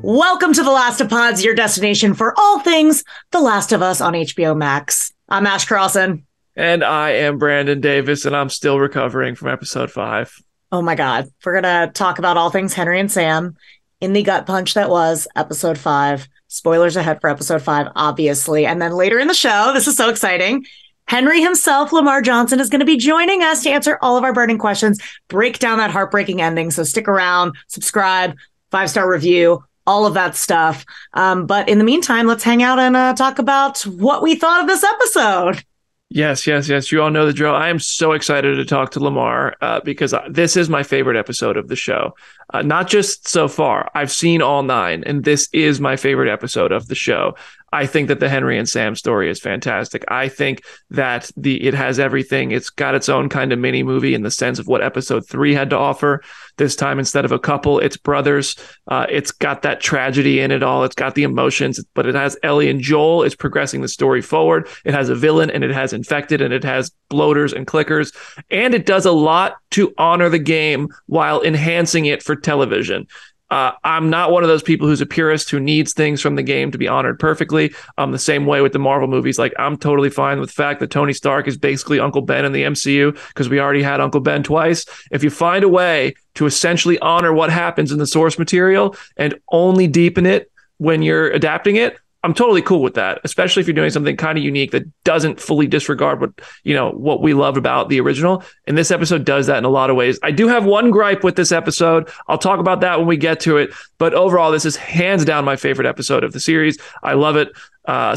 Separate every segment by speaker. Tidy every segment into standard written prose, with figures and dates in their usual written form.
Speaker 1: Welcome to The Last of Pods, your destination for all things The Last of Us on HBO Max. I'm Ash Crossan.
Speaker 2: And I am Brandon Davis, and I'm still recovering from episode 5.
Speaker 1: Oh my God. We're going to talk about all things Henry and Sam in the gut punch that was episode 5. Spoilers ahead for episode 5, obviously. And then later in the show, this is so exciting, Henry himself, Lamar Johnson, is going to be joining us to answer all of our burning questions, break down that heartbreaking ending. So stick around, subscribe, 5-star review, all of that stuff. But in the meantime, let's hang out and talk about what we thought of this episode.
Speaker 2: Yes. You all know the drill. I am so excited to talk to Lamar because this is my favorite episode of the show. Not just so far. I've seen all 9, and this is my favorite episode of the show. I think that the Henry and Sam story is fantastic. I think that it has everything. It's got its own kind of mini movie in the sense of what episode 3 had to offer. This time, instead of a couple, it's brothers. It's got that tragedy in it all. It's got the emotions, but it has Ellie and Joel. It's progressing the story forward. It has a villain, and it has infected, and it has bloaters and clickers. And it does a lot to honor the game while enhancing it for television. I'm not one of those people who's a purist who needs things from the game to be honored perfectly. I'm the same way with the Marvel movies. Like, I'm totally fine with the fact that Tony Stark is basically Uncle Ben in the MCU because we already had Uncle Ben twice. If you find a way to essentially honor what happens in the source material and only deepen it when you're adapting it, I'm totally cool with that, especially if you're doing something kind of unique that doesn't fully disregard what we loved about the original. And this episode does that in a lot of ways. I do have one gripe with this episode. I'll talk about that when we get to it. But overall, this is hands down my favorite episode of the series. I love it,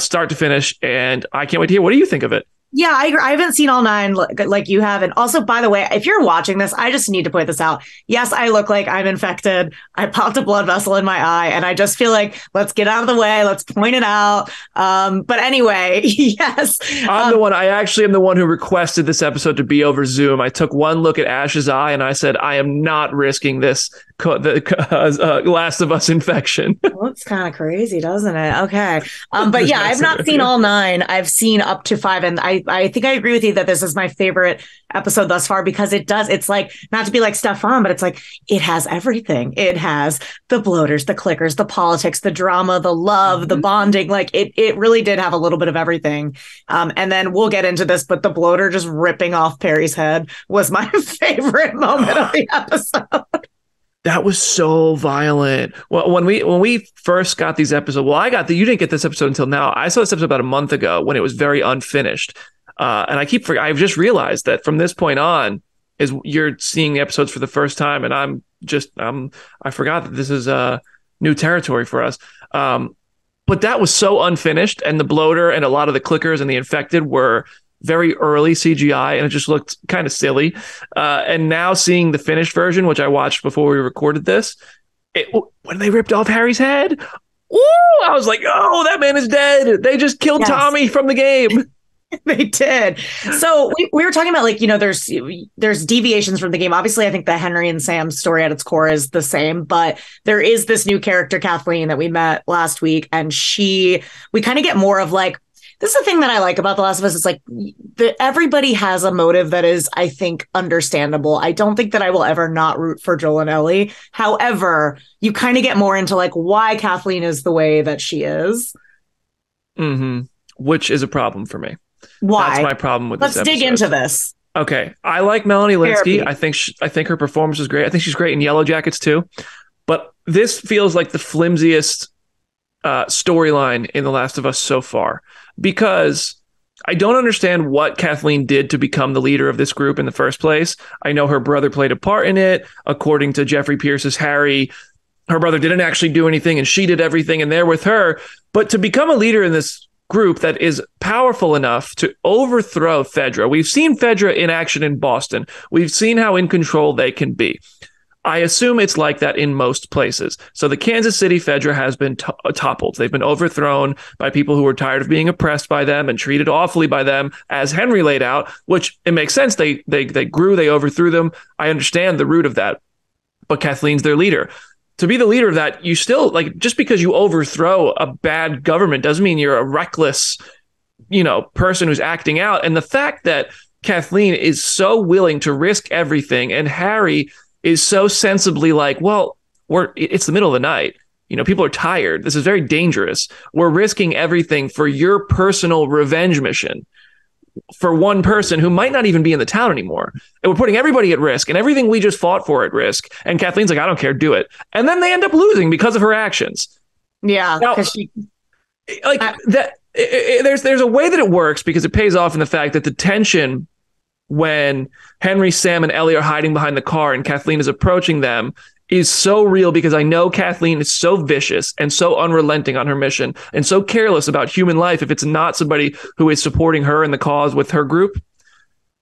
Speaker 2: start to finish, and I can't wait to hear. What do you think of it?
Speaker 1: Yeah, I haven't seen all 9 like you have. And also, by the way, if you're watching this, I just need to point this out. Yes, I look like I'm infected. I popped a blood vessel in my eye, and I just feel like, let's get out of the way. Let's point it out. But anyway, yes.
Speaker 2: I actually am the one who requested this episode to be over Zoom. I took one look at Ash's eye, and I said, I am not risking this Last of Us infection.
Speaker 1: Looks kind of crazy, doesn't it? Okay. But yeah, I've not seen all 9. I've seen up to 5. And I think I agree with you that this is my favorite episode thus far because it's like, not to be like Stefan, but it's like, it has everything. It has the bloaters, the clickers, the politics, the drama, the love, the bonding. Like it really did have a little bit of everything. And then we'll get into this, but the bloater just ripping off Perry's head was my favorite moment of the episode.
Speaker 2: That was so violent. Well, when we first got these episodes, you didn't get this episode until now. I saw this episode about a month ago when it was very unfinished. And I've just realized that from this point on is you're seeing the episodes for the first time. And I forgot that this is new territory for us. But that was so unfinished, and the bloater and a lot of the clickers and the infected were very early CGI, and it just looked kind of silly. And now seeing the finished version, which I watched before we recorded this, when they ripped off Harry's head, I was like, oh, that man is dead. They just killed Tommy from the game.
Speaker 1: They did. So we were talking about, like, there's deviations from the game. Obviously, I think the Henry and Sam story at its core is the same, but there is this new character, Kathleen, that we met last week. And we kind of get more of like, this is the thing that I like about The Last of Us. It's like everybody has a motive that is, I think, understandable. I don't think that I will ever not root for Joel and Ellie. However, you kind of get more into like why Kathleen is the way that she is.
Speaker 2: Mm-hmm. Which is a problem for me.
Speaker 1: Why?
Speaker 2: That's my problem with this episode.
Speaker 1: Let's dig into this.
Speaker 2: Okay. I like Melanie Lynskey. I think her performance is great. I think she's great in Yellow Jackets too. But this feels like the flimsiest storyline in The Last of Us so far, because I don't understand what Kathleen did to become the leader of this group in the first place. I know her brother played a part in it. According to Jeffrey Pierce's Harry, her brother didn't actually do anything and she did everything and they're with her. But to become a leader in this group that is powerful enough to overthrow Fedra. We've seen Fedra in action in Boston. We've seen how in control they can be. I assume it's like that in most places. So the Kansas City Fedra has been toppled. They've been overthrown by people who were tired of being oppressed by them and treated awfully by them, as Henry laid out, which it makes sense. They grew, they overthrew them. I understand the root of that. But Kathleen's their leader. To be the leader of that, you still, like, just because you overthrow a bad government doesn't mean you're a reckless, person who's acting out. And the fact that Kathleen is so willing to risk everything, and Harry is so sensibly like, well, it's the middle of the night. People are tired. This is very dangerous. We're risking everything for your personal revenge mission for one person who might not even be in the town anymore. And we're putting everybody at risk and everything we just fought for at risk. And Kathleen's like, I don't care, do it. And then they end up losing because of her actions.
Speaker 1: Yeah.
Speaker 2: There's a way that it works because it pays off in the fact that the tension when Henry, Sam, and Ellie are hiding behind the car and Kathleen is approaching them is so real, because I know Kathleen is so vicious and so unrelenting on her mission and so careless about human life if it's not somebody who is supporting her in the cause with her group,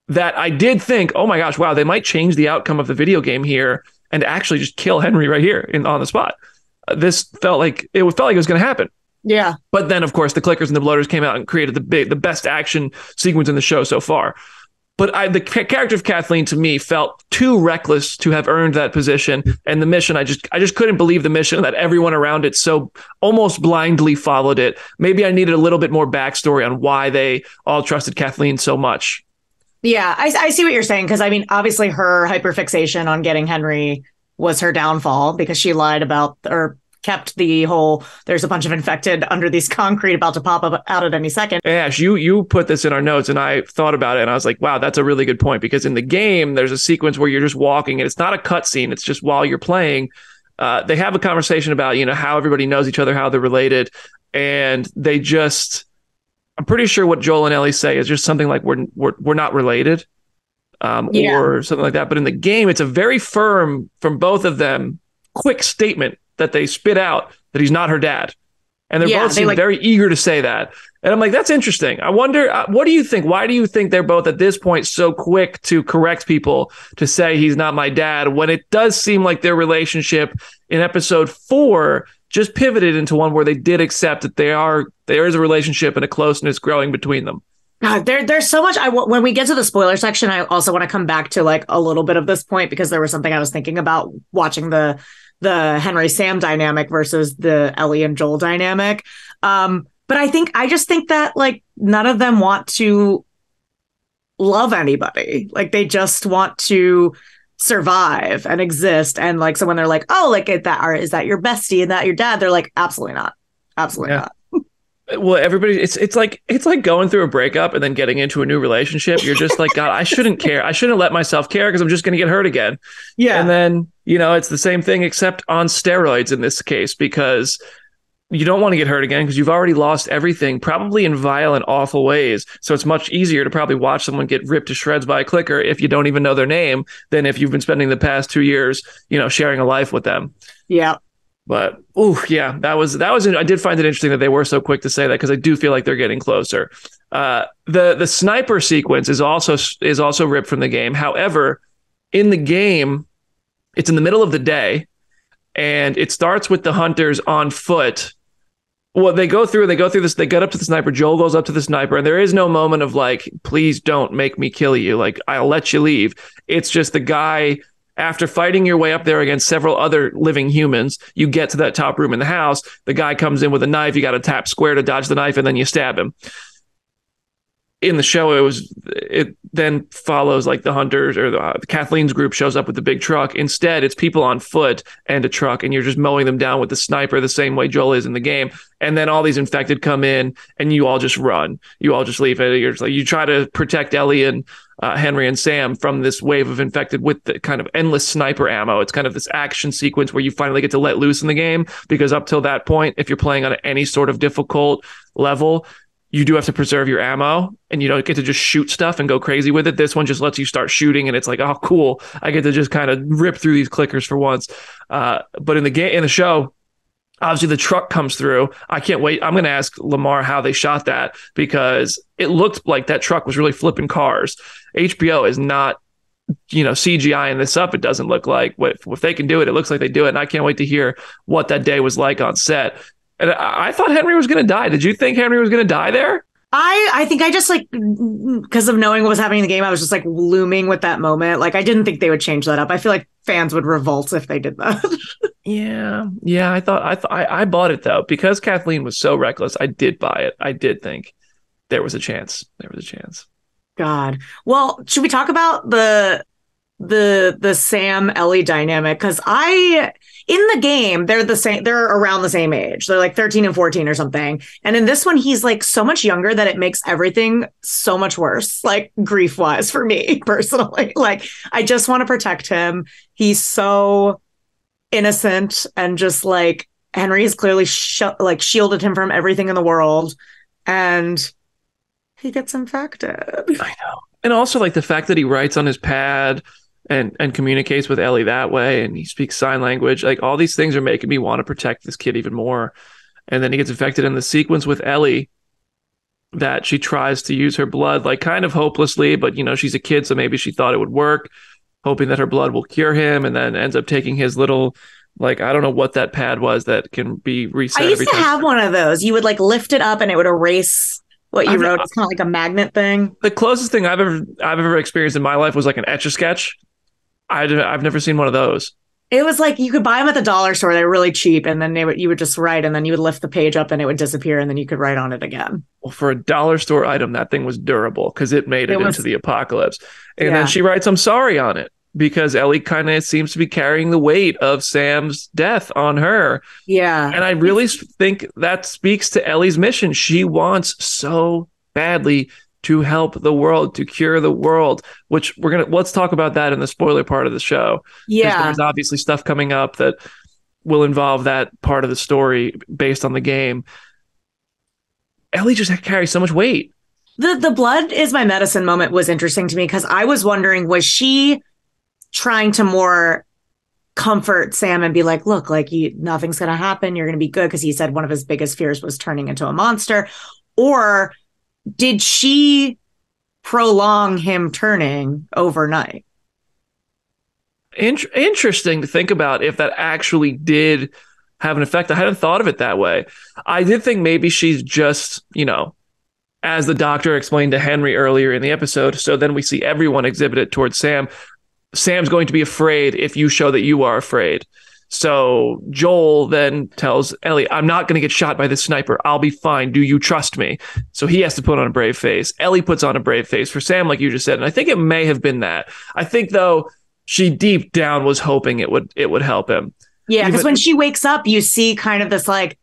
Speaker 2: that I did think, oh my gosh, wow, they might change the outcome of the video game here and actually just kill Henry right here on the spot. This felt like it was going to happen.
Speaker 1: Yeah.
Speaker 2: But then, of course, the clickers and the bloaters came out and created the best action sequence in the show so far. But the character of Kathleen, to me, felt too reckless to have earned that position. And the mission, I just couldn't believe the mission, that everyone around it so almost blindly followed it. Maybe I needed a little bit more backstory on why they all trusted Kathleen so much.
Speaker 1: Yeah, I see what you're saying. Because, I mean, obviously her hyperfixation on getting Henry was her downfall because she lied about, or kept the whole, there's a bunch of infected under these concrete about to pop up out at any second.
Speaker 2: Ash, you put this in our notes, and I thought about it, and I was like, wow, that's a really good point, because in the game, there's a sequence where you're just walking, and it's not a cutscene. It's just while you're playing, they have a conversation about, how everybody knows each other, how they're related, and they just, I'm pretty sure what Joel and Ellie say is just something like, we're not related, or something like that. But in the game, it's a very firm, from both of them, quick statement that they spit out that he's not her dad. And they're both seem very eager to say that. And I'm like, that's interesting. I wonder, what do you think? Why do you think they're both at this point so quick to correct people to say he's not my dad, when it does seem like their relationship in episode 4 just pivoted into one where they did accept that there is a relationship and a closeness growing between them?
Speaker 1: God, there's so much. When we get to the spoiler section, I also want to come back to like a little bit of this point, because there was something I was thinking about watching the Henry Sam dynamic versus the Ellie and Joel dynamic. But I just think that like none of them want to love anybody. Like they just want to survive and exist. And like, so when they're like, oh, like is that your bestie and that your dad? They're like, absolutely not. Absolutely not.
Speaker 2: Well, everybody, it's like going through a breakup and then getting into a new relationship. You're just like, God, I shouldn't care. I shouldn't let myself care because I'm just going to get hurt again. Yeah. And then, it's the same thing, except on steroids in this case, because you don't want to get hurt again because you've already lost everything, probably in violent, awful ways. So it's much easier to probably watch someone get ripped to shreds by a clicker if you don't even know their name than if you've been spending the past 2 years, sharing a life with them.
Speaker 1: Yeah.
Speaker 2: But that was I did find it interesting that they were so quick to say that, because I do feel like they're getting closer. The sniper sequence is also ripped from the game. However, in the game, it's in the middle of the day, and it starts with the hunters on foot. Well, they go through this, they get up to the sniper, Joel goes up to the sniper, and there is no moment of like, please don't make me kill you, like I'll let you leave. It's just the guy, after fighting your way up there against several other living humans, you get to that top room in the house. The guy comes in with a knife. You got to tap square to dodge the knife, and then you stab him. In the show, it then follows like the hunters or the Kathleen's group shows up with the big truck. Instead, it's people on foot and a truck, and you're just mowing them down with the sniper the same way Joel is in the game. And then all these infected come in, and you all just run. You all just leave it. You're just like, you try to protect Ellie and Henry and Sam from this wave of infected with the kind of endless sniper ammo. It's kind of this action sequence where you finally get to let loose in the game, because up till that point, if you're playing on any sort of difficult level, you do have to preserve your ammo, and you don't get to just shoot stuff and go crazy with it. This one just lets you start shooting, and it's like, oh, cool. I get to just kind of rip through these clickers for once. But in the show, obviously the truck comes through. I can't wait. I'm going to ask Lamar how they shot that, because it looked like that truck was really flipping cars. HBO is not, CGI-ing this up. It doesn't look like if they can do it, it looks like they do it. And I can't wait to hear what that day was like on set. And I thought Henry was going to die. Did you think Henry was going to die there?
Speaker 1: I think I just because of knowing what was happening in the game, I was just like looming with that moment. Like, I didn't think they would change that up. I feel like fans would revolt if they did that.
Speaker 2: Yeah. I bought it though, because Kathleen was so reckless. I did buy it. I did think there was a chance.
Speaker 1: God. Well, should we talk about the Sam Ellie dynamic? Because in the game, they're the same. They're around the same age. They're like 13 and 14 or something. And in this one, he's like so much younger that it makes everything so much worse, like grief wise for me personally. Like, I just want to protect him. He's so innocent, and just like Henry has clearly shielded him from everything in the world, and he gets infected.
Speaker 2: I know. And also like the fact that he writes on his pad and communicates with Ellie that way, and he speaks sign language. Like, all these things are making me want to protect this kid even more. And then he gets infected in the sequence with Ellie, that she tries to use her blood, like kind of hopelessly, but she's a kid, so maybe she thought it would work, hoping that her blood will cure him, and then ends up taking his little Like, I don't know what that pad was that can be reset.
Speaker 1: I used to have one of those. You would like lift it up and it would erase what you wrote. It's kind of like a magnet thing.
Speaker 2: The closest thing I've ever experienced in my life was like an Etch-a-Sketch. I've never seen one of those.
Speaker 1: It was like you could buy them at the dollar store. They were really cheap, and then you would just write, and then you would lift the page up, and it would disappear, and then you could write on it again.
Speaker 2: Well, for a dollar store item, that thing was durable because it made it into the apocalypse. And then she writes, "I'm sorry" on it because Ellie kind of seems to be carrying the weight of Sam's death on her.
Speaker 1: Yeah,
Speaker 2: and I really think that speaks to Ellie's mission. She wants so badly to help the world, to cure the world, which let's talk about that in the spoiler part of the show.
Speaker 1: Yeah.
Speaker 2: There's obviously stuff coming up that will involve that part of the story based on the game. Ellie just carries so much weight.
Speaker 1: The blood is my medicine moment was interesting to me because I was wondering, was she trying to more comfort Sam and be like, look, like nothing's going to happen. You're going to be good. Because he said one of his biggest fears was turning into a monster. Or did she prolong him turning overnight?
Speaker 2: Interesting to think about if that actually did have an effect. I hadn't thought of it that way. I did think maybe she's just, as the doctor explained to Henry earlier in the episode, so then we see everyone exhibit it towards Sam. Sam's going to be afraid if you show that you are afraid. So Joel then tells Ellie, I'm not going to get shot by this sniper. I'll be fine. Do you trust me? So he has to put on a brave face. Ellie puts on a brave face for Sam, like you just said. And I think it may have been that. I think, though, she deep down was hoping it would help him.
Speaker 1: Yeah, because when she wakes up, you see kind of this like,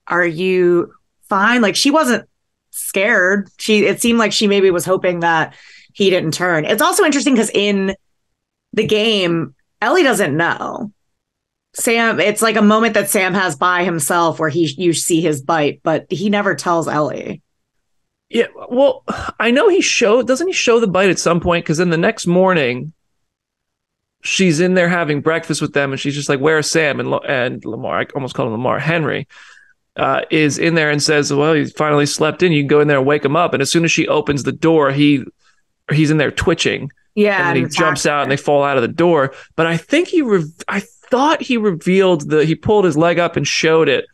Speaker 1: are you fine? Like she wasn't scared. It seemed like she maybe was hoping that he didn't turn. It's also interesting because in the game, Ellie doesn't know. Sam, it's like a moment that Sam has by himself where you see his bite, but he never tells Ellie.
Speaker 2: Yeah, well, I know doesn't he show the bite at some point? Because then the next morning, she's in there having breakfast with them, and she's just like, "Where's Sam?" And Lamar, I almost called him Lamar, Henry, is in there and says, "Well, he finally slept in. You can go in there and wake him up." And as soon as she opens the door, he's in there twitching.
Speaker 1: Yeah,
Speaker 2: and then he jumps out, and they fall out of the door. But I think I thought he revealed he pulled his leg up and showed it.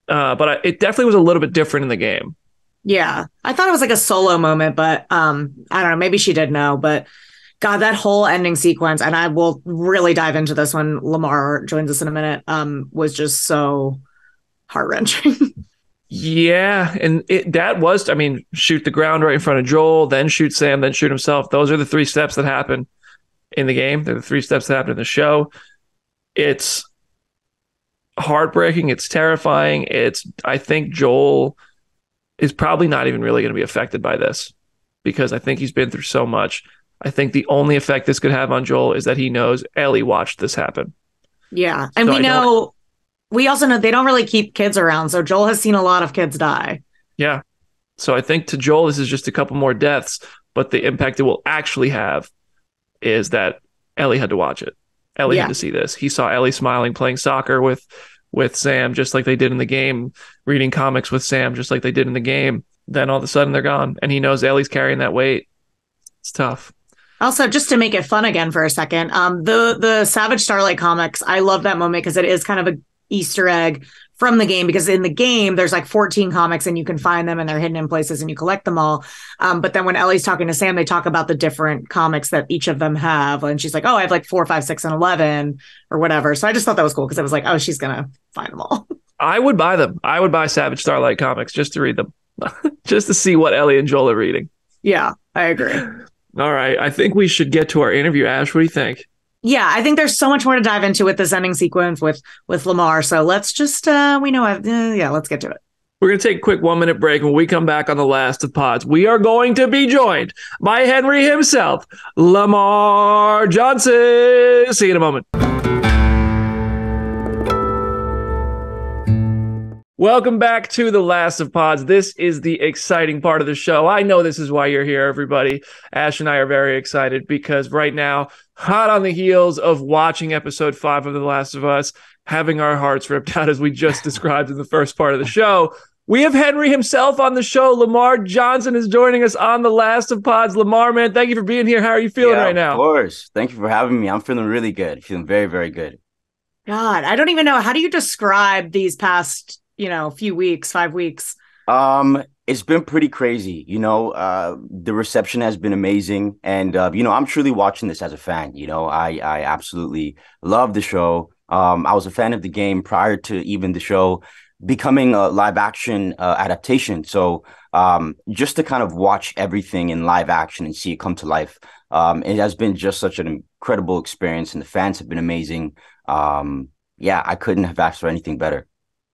Speaker 2: But it definitely was a little bit different in the game.
Speaker 1: Yeah, I thought it was like a solo moment, but I don't know. Maybe she did know, but God, that whole ending sequence, and I will really dive into this when Lamar joins us in a minute, was just so heart-wrenching.
Speaker 2: Yeah, and that was, shoot the ground right in front of Joel, then shoot Sam, then shoot himself. Those are the 3 steps that happen in the game. They're the 3 steps that happen in the show. It's heartbreaking. It's terrifying. I think Joel is probably not even really going to be affected by this because I think he's been through so much. I think the only effect this could have on Joel is that he knows Ellie watched this happen.
Speaker 1: Yeah, and so we also know they don't really keep kids around, so Joel has seen a lot of kids die.
Speaker 2: Yeah. So I think to Joel, this is just a couple more deaths, but the impact it will actually have is that Ellie had to watch it. Ellie had to see this. He saw Ellie smiling, playing soccer with Sam, just like they did in the game, reading comics with Sam, just like they did in the game. Then all of a sudden they're gone, and he knows Ellie's carrying that weight. It's tough.
Speaker 1: Also, just to make it fun again for a second, the Savage Starlight comics, I love that moment because it is kind of a Easter egg from the game, because in the game there's like 14 comics and you can find them and they're hidden in places and you collect them all. But then when Ellie's talking to Sam, they talk about the different comics that each of them have. And she's like, oh, I have like 4, 5, 6, and 11 or whatever. So I just thought that was cool because I was like, oh, she's going to find them all.
Speaker 2: I would buy them. I would buy Savage Starlight comics just to read them, just to see what Ellie and Joel are reading.
Speaker 1: Yeah, I agree.
Speaker 2: All right. I think we should get to our interview. Ash, what do you think?
Speaker 1: Yeah, I think there's so much more to dive into with this ending sequence with Lamar. So let's just, let's get to it.
Speaker 2: We're going to take a quick 1-minute break. When we come back on the last of pods, we are going to be joined by Henry himself, Lamar Johnson. See you in a moment. Welcome back to the last of pods. This is the exciting part of the show. I know this is why you're here, everybody. Ash and I are very excited because right now, hot on the heels of watching episode 5 of The Last of Us, having our hearts ripped out as we just described in the first part of the show, we have Henry himself on the show. Lamar Johnson is joining us on The Last of Pods. Lamar, man, thank you for being here. How are you feeling right now?
Speaker 3: Of course. Thank you for having me. I'm feeling really good. Feeling very, very good.
Speaker 1: God, I don't even know. How do you describe these past, few weeks, 5 weeks?
Speaker 3: It's been pretty crazy. The reception has been amazing. And I'm truly watching this as a fan. I absolutely love the show. I was a fan of the game prior to even the show becoming a live action adaptation. So just to kind of watch everything in live action and see it come to life, it has been just such an incredible experience, and the fans have been amazing. Yeah, I couldn't have asked for anything better.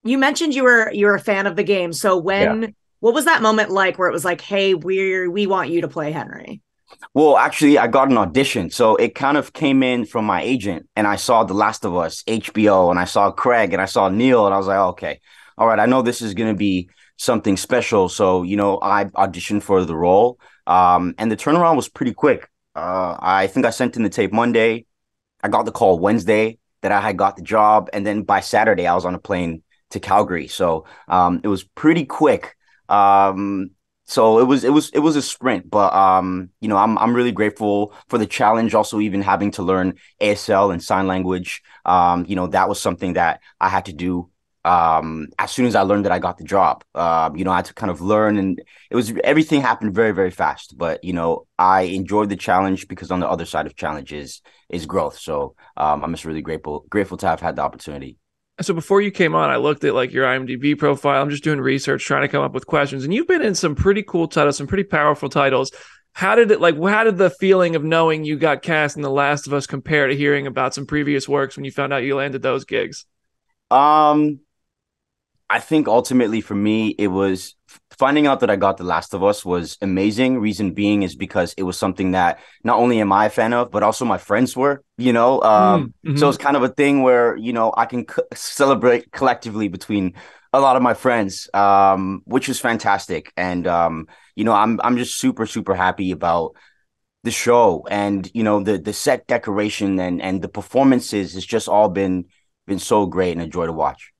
Speaker 1: You mentioned you were a fan of the game. So
Speaker 3: Yeah.
Speaker 1: what was that moment like where it was like, hey, we want you to play Henry?
Speaker 3: Well, actually, I got an audition. So it kind of came in from my agent, and I saw The Last of Us, HBO, and I saw Craig, and I saw Neil, and I was like, okay, all right, I know this is going to be something special. So, I auditioned for the role. And the turnaround was pretty quick. I think I sent in the tape Monday. I got the call Wednesday that I had got the job, and then by Saturday, I was on a plane to Calgary. So it was pretty quick. Um, so it was a sprint, but I'm really grateful for the challenge. Also, even having to learn ASL and sign language, that was something that I had to do. As soon as I learned that I got the job, I had to kind of learn, and everything happened very, very fast. But I enjoyed the challenge because on the other side of challenges is growth. So I'm just really grateful to have had the opportunity.
Speaker 2: So before you came on, I looked at like your IMDb profile. I'm just doing research, trying to come up with questions. And you've been in some pretty cool titles, some pretty powerful titles. How did the feeling of knowing you got cast in The Last of Us compare to hearing about some previous works when you found out you landed those gigs?
Speaker 3: Um, I think ultimately for me, it was finding out that I got The Last of Us was amazing. Reason being is because it was something that not only am I a fan of, but also my friends were. So
Speaker 2: Mm-hmm.
Speaker 3: it's kind of a thing where, I can celebrate collectively between a lot of my friends, which was fantastic. And, I'm just super, super happy about the show, and, the set decoration and the performances has just all been so great and a joy to watch.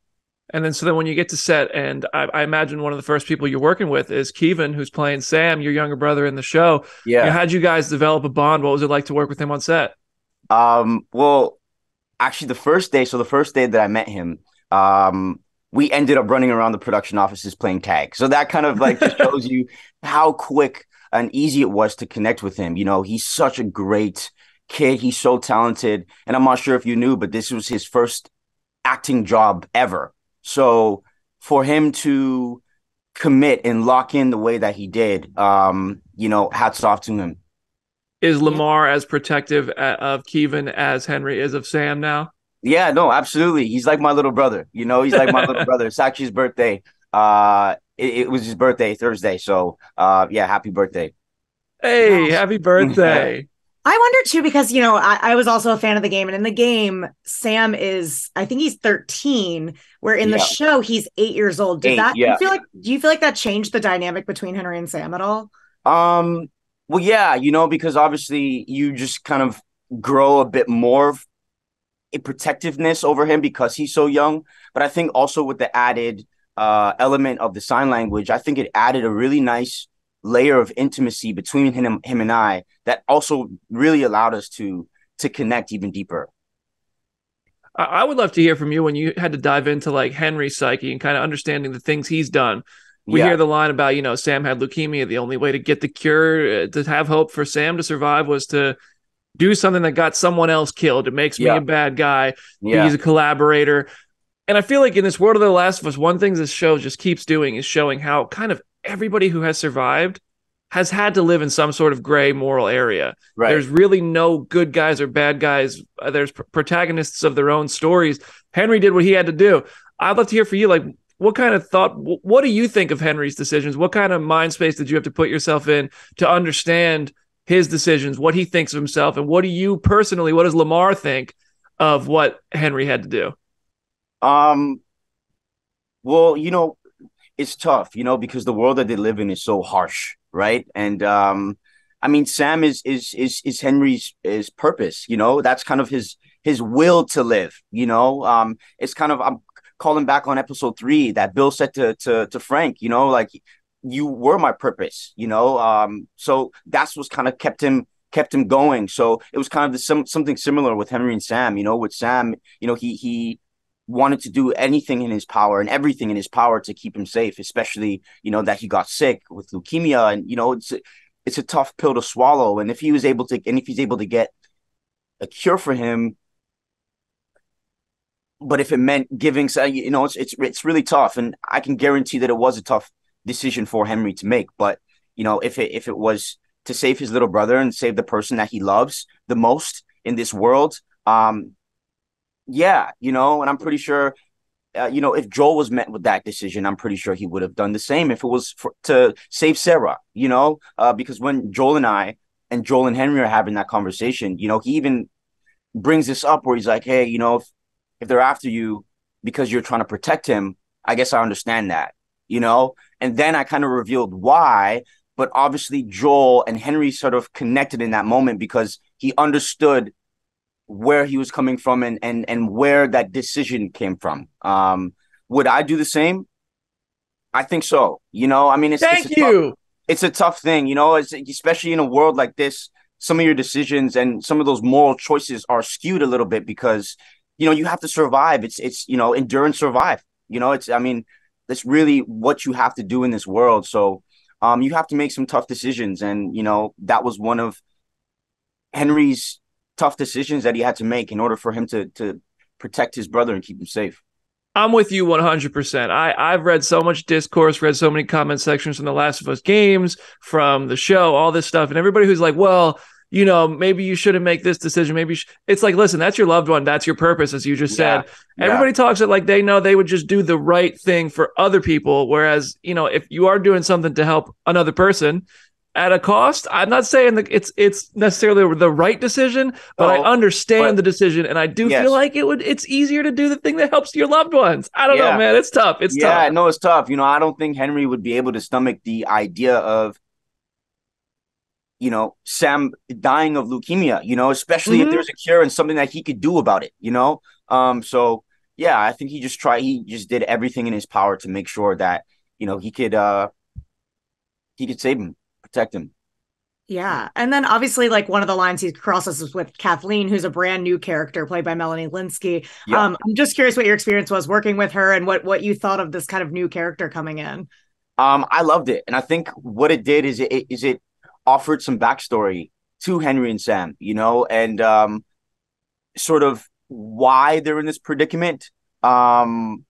Speaker 2: And then so then when you get to set, and I imagine one of the first people you're working with is Kevin, who's playing Sam, your younger brother in the show.
Speaker 3: Yeah.
Speaker 2: How'd you guys develop a bond? What was it like to work with him on set?
Speaker 3: Well, actually, the first day that I met him, we ended up running around the production offices playing tag. So that kind of like just shows you how quick and easy it was to connect with him. He's such a great kid. He's so talented. And I'm not sure if you knew, but this was his first acting job ever. So for him to commit and lock in the way that he did, hats off to him.
Speaker 2: Is Lamar as protective of Kevin as Henry is of Sam now?
Speaker 3: Yeah, no, absolutely. He's like my little brother. He's like my little brother. It's actually his birthday. It was his birthday Thursday. So, yeah, happy birthday.
Speaker 2: Hey,
Speaker 1: Gosh.
Speaker 2: happy birthday.
Speaker 1: I wonder too, because I was also a fan of the game, and in the game, Sam I think he's 13, where in the
Speaker 3: Yeah,
Speaker 1: show he's 8 years old.
Speaker 3: eight. Yeah.
Speaker 1: Do you feel like that changed the dynamic between Henry and Sam at all?
Speaker 3: Um. Well, yeah, because obviously you just kind of grow a bit more of a protectiveness over him because he's so young. But I think also with the added element of the sign language, I think it added a really nice layer of intimacy between him and I that also really allowed us to connect even deeper.
Speaker 2: I would love to hear from you when you had to dive into like Henry's psyche and kind of understanding the things he's done. We
Speaker 3: Yeah,
Speaker 2: hear the line about, Sam had leukemia. The only way to get the cure, to have hope for Sam to survive was to do something that got someone else killed. It makes me
Speaker 3: yeah,
Speaker 2: a bad guy. He's
Speaker 3: yeah,
Speaker 2: a collaborator. And I feel like in this world of The Last of Us, one thing this show just keeps doing is showing how kind of everybody who has survived has had to live in some sort of gray moral area.
Speaker 3: right.
Speaker 2: There's really no good guys or bad guys. There's protagonists of their own stories. Henry did what he had to do. I'd love to hear from you, like, what kind of thought, what do you think of Henry's decisions? What kind of mind space did you have to put yourself in to understand his decisions, what he thinks of himself, and what do you personally, what does Lamar think of what Henry had to do?
Speaker 3: Um, well, it's tough, because the world that they live in is so harsh, right? And I mean, Sam is Henry's is purpose, that's kind of his will to live, it's kind of I'm calling back on episode 3 that Bill said to Frank, like you were my purpose, so that's what's kind of kept him kept him going. So it was kind of something similar with Henry and Sam. With Sam, he wanted to do anything in his power and everything in his power to keep him safe, especially, that he got sick with leukemia. And, it's a tough pill to swallow. And if he's able to get a cure for him, but if it meant giving, it's really tough. And I can guarantee that it was a tough decision for Henry to make. But, if it was to save his little brother and save the person that he loves the most in this world, yeah, and I'm pretty sure, if Joel was met with that decision, I'm pretty sure he would have done the same if it was to save Sarah, because when Joel and Henry are having that conversation, he even brings this up where he's like, hey, if they're after you because you're trying to protect him, I guess I understand that, and then I kind of revealed why. But obviously Joel and Henry sort of connected in that moment because he understood where he was coming from and where that decision came from. Would I do the same? I think so. I mean, it's a tough thing, especially in a world like this. Some of your decisions and some of those moral choices are skewed a little bit because, you have to survive. It's endure and survive. That's really what you have to do in this world. So you have to make some tough decisions. And, that was one of Henry's tough decisions that he had to make in order for him to protect his brother and keep him safe.
Speaker 2: I'm with you 100%. I've read so much discourse, read so many comment sections from The Last of Us games, from the show, all this stuff. And everybody who's like, well, maybe you shouldn't make this decision. It's like, listen, that's your loved one. That's your purpose, as you just said. Everybody talks it like they know they would just do the right thing for other people. Whereas, if you are doing something to help another person at a cost, I'm not saying that it's necessarily the right decision, but I understand the decision. And I do feel like it's easier to do the thing that helps your loved ones. I don't know, man. It's tough. It's tough.
Speaker 3: Yeah, no, it's tough. I don't think Henry would be able to stomach the idea of, Sam dying of leukemia, especially if there's a cure and something that he could do about it, So yeah, I think he just did everything in his power to make sure that, he could save him, protect him.
Speaker 1: Yeah. And then obviously, like, one of the lines he crosses is with Kathleen, who's a brand new character played by Melanie Linsky. Yeah. I'm just curious what your experience was working with her and what you thought of this kind of new character coming in.
Speaker 3: I loved it. And I think what it did is it offered some backstory to Henry and Sam, and sort of why they're in this predicament. And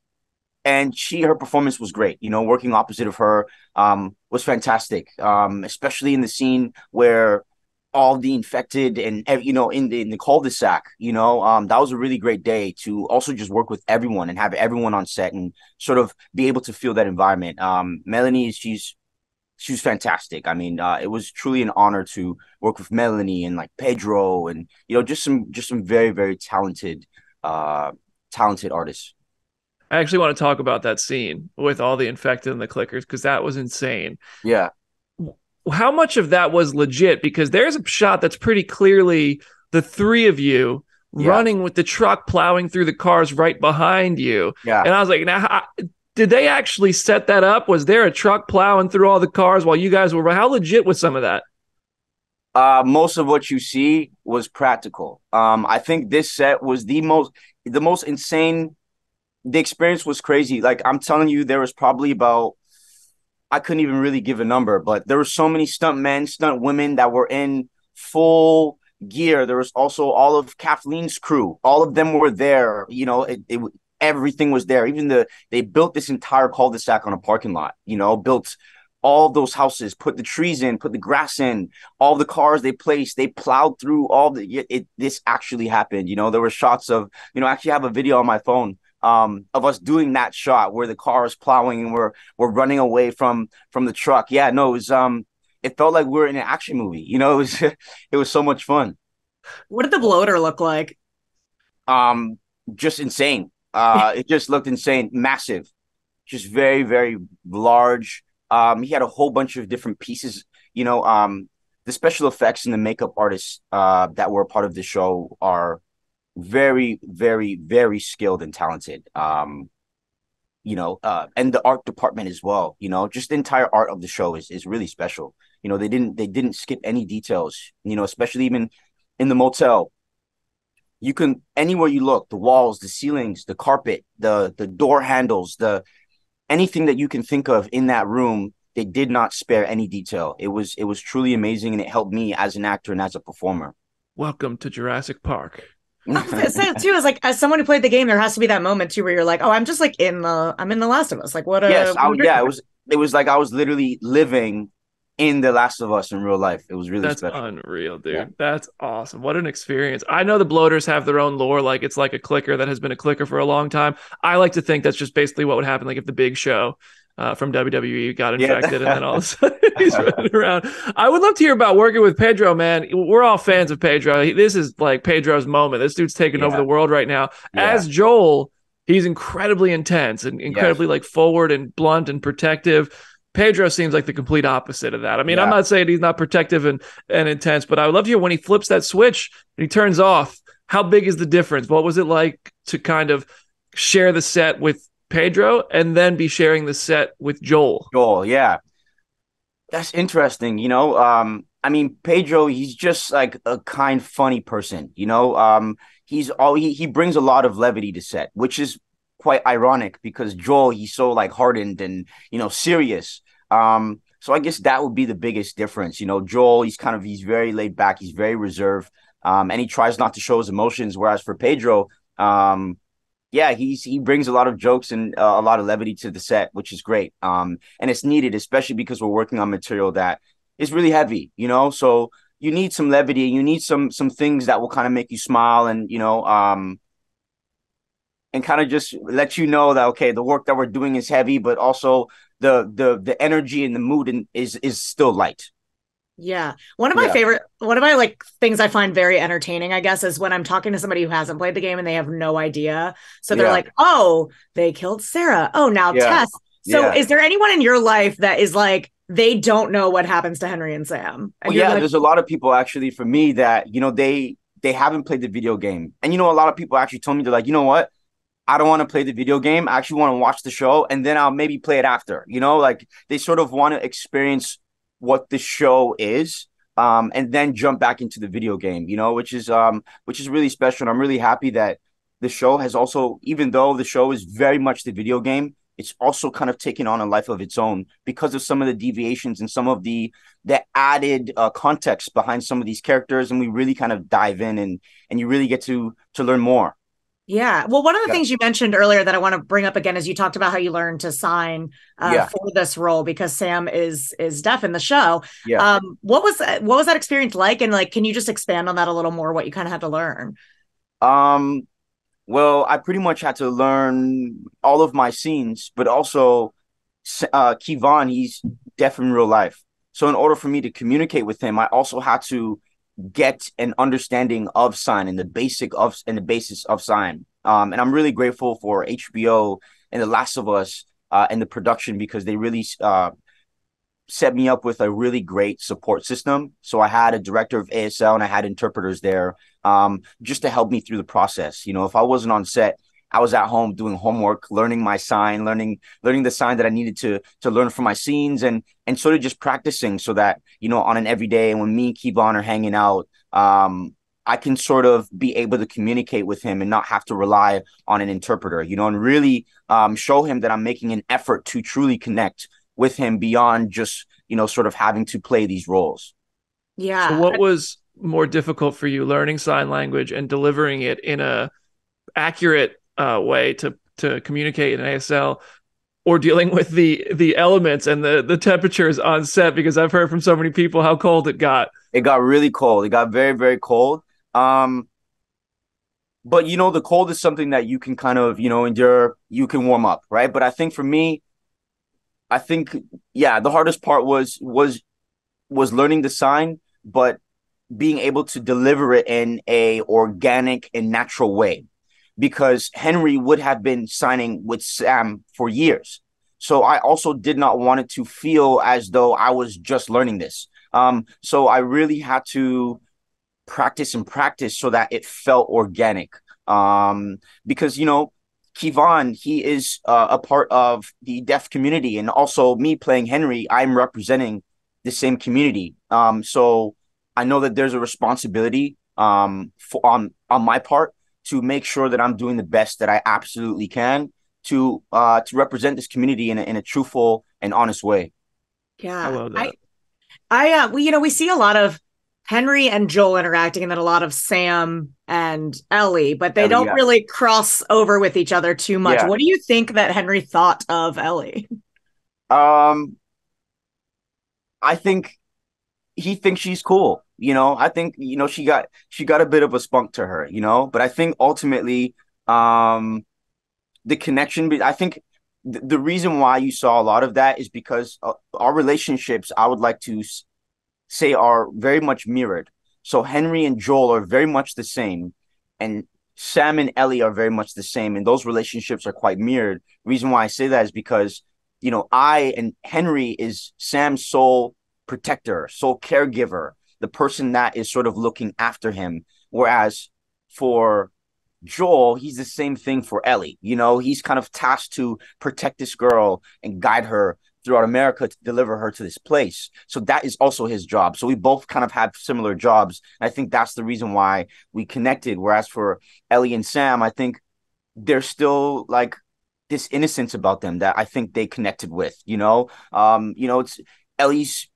Speaker 3: her performance was great. Working opposite of her was fantastic, especially in the scene where all the infected and, in the cul-de-sac, that was a really great day to also just work with everyone and have everyone on set and sort of be able to feel that environment. Melanie, she's fantastic. I mean, it was truly an honor to work with Melanie and like Pedro and, just some very, very talented artists.
Speaker 2: I actually want to talk about that scene with all the infected and the clickers because that was insane.
Speaker 3: Yeah.
Speaker 2: How much of that was legit? Because there's a shot that's pretty clearly the three of you running with the truck plowing through the cars right behind you.
Speaker 3: Yeah.
Speaker 2: And I was like, now, did they actually set that up? Was there a truck plowing through all the cars while you guys were? How legit was some of that?
Speaker 3: Most of what you see was practical. I think this set was the most insane. The experience was crazy. Like, I'm telling you, there was probably I couldn't even really give a number, but there were so many stunt men, stunt women that were in full gear. There was also all of Kathleen's crew. All of them were there. Everything was there. They built this entire cul-de-sac on a parking lot, built all those houses, put the trees in, put the grass in, all the cars they placed, they plowed through this actually happened. There were shots of, I actually have a video on my phone of us doing that shot where the car is plowing and we're running away from the truck. Yeah, no, it was it felt like we were in an action movie. It was so much fun.
Speaker 1: What did the bloater look like?
Speaker 3: Just insane. It just looked insane, massive, just very, very large. He had a whole bunch of different pieces. The special effects and the makeup artists that were a part of the show are very, very, very skilled and talented. And the art department as well. Just the entire art of the show is really special. They didn't skip any details, especially even in the motel. You can, anywhere you look, the walls, the ceilings, the carpet, the door handles, the anything that you can think of in that room, they did not spare any detail. It was truly amazing, and it helped me as an actor and as a performer.
Speaker 2: Welcome to Jurassic Park.
Speaker 1: So too, is like, as someone who played the game, there has to be that moment too where you're like, oh, I'm just like I'm in The Last of Us. Like,
Speaker 3: Yes, it was like I was literally living in The Last of Us in real life. It was really
Speaker 2: That's
Speaker 3: special.
Speaker 2: unreal, dude.
Speaker 3: Yeah.
Speaker 2: That's awesome. What an experience. I know the bloaters have their own lore. Like, it's like a clicker that has been a clicker for a long time. I like to think that's just basically what would happen. Like, if the Big Show from WWE got infected and then all of a sudden he's running around. I would love to hear about working with Pedro, man. We're all fans of Pedro. This is like Pedro's moment. This dude's taking over the world right now.
Speaker 3: Yeah.
Speaker 2: As Joel, he's incredibly intense and incredibly like forward and blunt and protective. Pedro seems like the complete opposite of that. I mean, I'm not saying he's not protective and intense, but I would love to hear when he flips that switch and he turns off, how big is the difference? What was it like to kind of share the set with Pedro and then be sharing the set with Joel?
Speaker 3: Yeah. That's interesting. I mean, Pedro, he's just like a kind, funny person, he brings a lot of levity to set, which is quite ironic because Joel, he's so like hardened and, serious. So I guess that would be the biggest difference. Joel, he's very laid back. He's very reserved. And he tries not to show his emotions. Whereas for Pedro, he brings a lot of jokes and a lot of levity to the set, which is great. And it's needed, especially because we're working on material that is really heavy, so you need some levity. You need some things that will kind of make you smile and, and kind of just let you know that, okay, the work that we're doing is heavy, but also the energy and the mood is still light.
Speaker 1: Yeah. One of my like things I find very entertaining, I guess, is when I'm talking to somebody who hasn't played the game and they have no idea. So they're like, oh, they killed Sarah. Oh, now Tess. So is there anyone in your life that is like, they don't know what happens to Henry and Sam? And
Speaker 3: there's a lot of people actually for me that, they haven't played the video game. And, a lot of people actually told me, they're like, you know what? I don't want to play the video game. I actually want to watch the show and then I'll maybe play it after, like they sort of want to experience what the show is, and then jump back into the video game, which is really special. And I'm really happy that the show has also, even though the show is very much the video game, it's also kind of taken on a life of its own because of some of the deviations and some of the added context behind some of these characters. And we really kind of dive in and you really get to learn more.
Speaker 1: Yeah. Well, one of the things you mentioned earlier that I want to bring up again is you talked about how you learned to sign for this role because Sam is deaf in the show.
Speaker 3: Yeah.
Speaker 1: What was that experience like? And like, can you just expand on that a little more, what you kind of had to learn?
Speaker 3: Well, I pretty much had to learn all of my scenes, but also Kevon, he's deaf in real life. So in order for me to communicate with him, I also had to get an understanding of sign and the basis of sign. And I'm really grateful for HBO and The Last of Us and the production because they really set me up with a really great support system. So I had a director of ASL and I had interpreters there just to help me through the process. If I wasn't on set, I was at home doing homework, learning my sign, learning the sign that I needed to learn from my scenes and sort of just practicing so that, on an everyday and when me and Kevon are hanging out, I can sort of be able to communicate with him and not have to rely on an interpreter, and really show him that I'm making an effort to truly connect with him beyond just, sort of having to play these roles.
Speaker 1: Yeah.
Speaker 2: So what was more difficult for you, learning sign language and delivering it in a accurate way to communicate in ASL, or dealing with the elements and the temperatures on set? Because I've heard from so many people how cold it got.
Speaker 3: It got really cold. It got very, very cold. But the cold is something that you can kind of, endure, you can warm up, right? But I think for me, the hardest part was learning the sign, but being able to deliver it in a organic and natural way, because Henry would have been signing with Sam for years. So I also did not want it to feel as though I was just learning this. So I really had to practice so that it felt organic. Because, Kevon, he is a part of the deaf community. And also me playing Henry, I'm representing the same community. So I know that there's a responsibility on my part to make sure that I'm doing the best that I absolutely can to represent this community in a truthful and honest way.
Speaker 2: I
Speaker 1: Yeah.
Speaker 2: love that.
Speaker 1: We see a lot of Henry and Joel interacting and then a lot of Sam and Ellie, but they
Speaker 3: Ellie,
Speaker 1: don't
Speaker 3: yeah.
Speaker 1: really cross over with each other too much.
Speaker 3: Yeah.
Speaker 1: What do you think that Henry thought of Ellie?
Speaker 3: Um, I think he thinks she's cool. I think, she got a bit of a spunk to her, but I think ultimately, the connection, I think the reason why you saw a lot of that is because our relationships, I would like to say, are very much mirrored. So Henry and Joel are very much the same, and Sam and Ellie are very much the same, and those relationships are quite mirrored. Reason why I say that is because, I and Henry is Sam's sole protector, sole caregiver, the person that is sort of looking after him. Whereas for Joel, he's the same thing for Ellie. He's kind of tasked to protect this girl and guide her throughout America to deliver her to this place. So that is also his job. So we both kind of have similar jobs. And I think that's the reason why we connected. Whereas for Ellie and Sam, I think there's still like this innocence about them that I think they connected with. It's Ellie's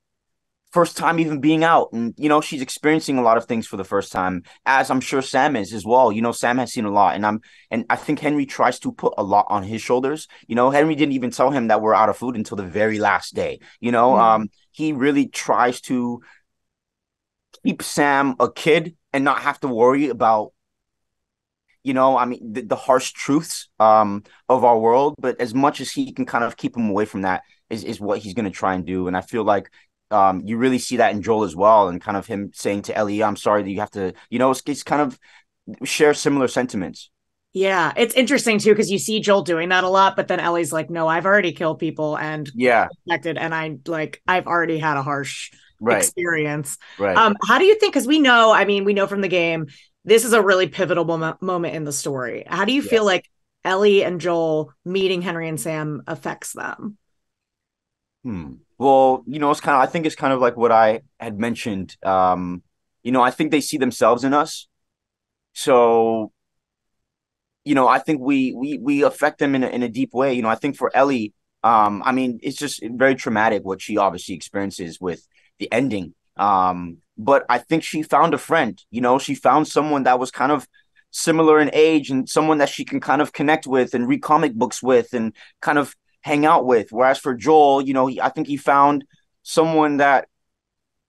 Speaker 3: first time even being out, and she's experiencing a lot of things for the first time, as I'm sure Sam is as well. Sam has seen a lot, and I think Henry tries to put a lot on his shoulders. Henry didn't even tell him that we're out of food until the very last day. He really tries to keep Sam a kid and not have to worry about the harsh truths of our world. But as much as he can kind of keep him away from that is what he's going to try and do. And I feel like you really see that in Joel as well, and kind of him saying to Ellie, "I'm sorry that you have to," it's kind of share similar sentiments.
Speaker 1: Yeah, it's interesting too because you see Joel doing that a lot, but then Ellie's like, "No, I've already killed people and
Speaker 3: Yeah,
Speaker 1: protected, and I've already had a harsh
Speaker 3: right,
Speaker 1: experience."
Speaker 3: right.
Speaker 1: How do you think? Because we know from the game, this is a really pivotal moment in the story. How do you
Speaker 3: Yeah.
Speaker 1: feel like Ellie and Joel meeting Henry and Sam affects them?
Speaker 3: Well, I think it's kind of like what I had mentioned. I think they see themselves in us. So, I think we affect them in a deep way. I think for Ellie, it's just very traumatic what she obviously experiences with the ending. But I think she found a friend. She found someone that was kind of similar in age and someone that she can kind of connect with and read comic books with and kind of hang out with. Whereas for Joel, I think he found someone that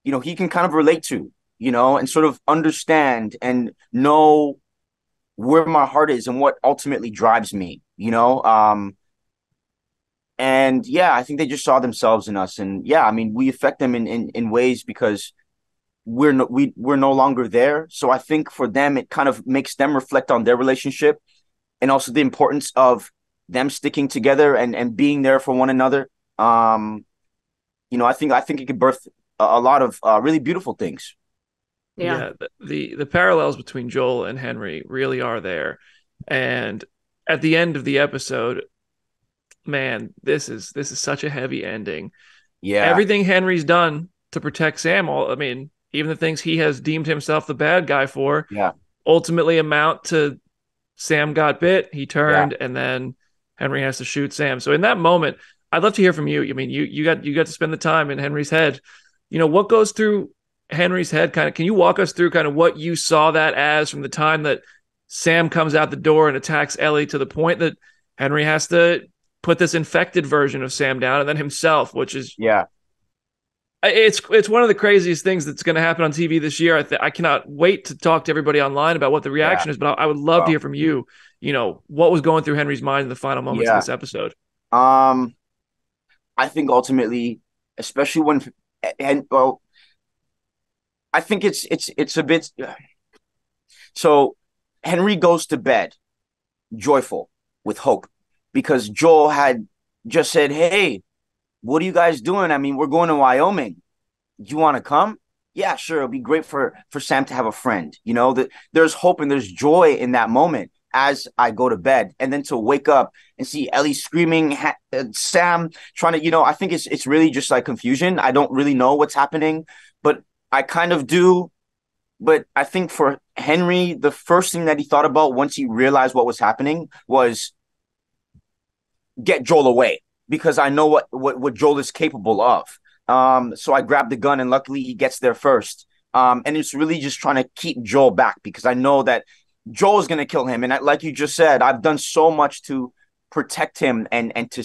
Speaker 3: he can kind of relate to, and sort of understand and know where my heart is and what ultimately drives me. And yeah, I think they just saw themselves in us. And yeah, we affect them in ways because we're no longer there. So I think for them, it kind of makes them reflect on their relationship and also the importance of them sticking together and being there for one another. I think it could birth a lot of really beautiful things.
Speaker 1: Yeah.
Speaker 2: Yeah, the parallels between Joel and Henry really are there. And at the end of the episode, man, this is such a heavy ending.
Speaker 3: Yeah,
Speaker 2: Everything Henry's done to protect Sam, even the things he has deemed himself the bad guy for,
Speaker 3: yeah,
Speaker 2: ultimately amount to Sam got bit, he
Speaker 3: yeah.
Speaker 2: turned, and then Henry has to shoot Sam. So in that moment, I'd love to hear from you. You got to spend the time in Henry's head. What goes through Henry's head? Kind of, can you walk us through kind of what you saw that as from the time that Sam comes out the door and attacks Ellie to the point that Henry has to put this infected version of Sam down, and then himself, which is
Speaker 3: Yeah.
Speaker 2: it's one of the craziest things that's going to happen on TV this year. I cannot wait to talk to everybody online about what the
Speaker 3: Yeah.
Speaker 2: reaction is, but I would love to
Speaker 3: Well,
Speaker 2: hear from you. What was going through Henry's mind in the final moments of
Speaker 3: yeah.
Speaker 2: this episode?
Speaker 3: Um, I think ultimately, especially and well, I think it's a bit. So Henry goes to bed joyful with hope because Joel had just said, "Hey, what are you guys doing? We're going to Wyoming. Do you want to come?" Yeah, sure. It'll be great for Sam to have a friend. That there's hope and there's joy in that moment as I go to bed, and then to wake up and see Ellie screaming, Sam trying to, I think it's really just like confusion. I don't really know what's happening, but I kind of do. But I think for Henry, the first thing that he thought about once he realized what was happening was get Joel away, because I know what Joel is capable of. So I grabbed the gun, and luckily he gets there first. And it's really just trying to keep Joel back, because I know that Joel is going to kill him. And like you just said, I've done so much to protect him and to,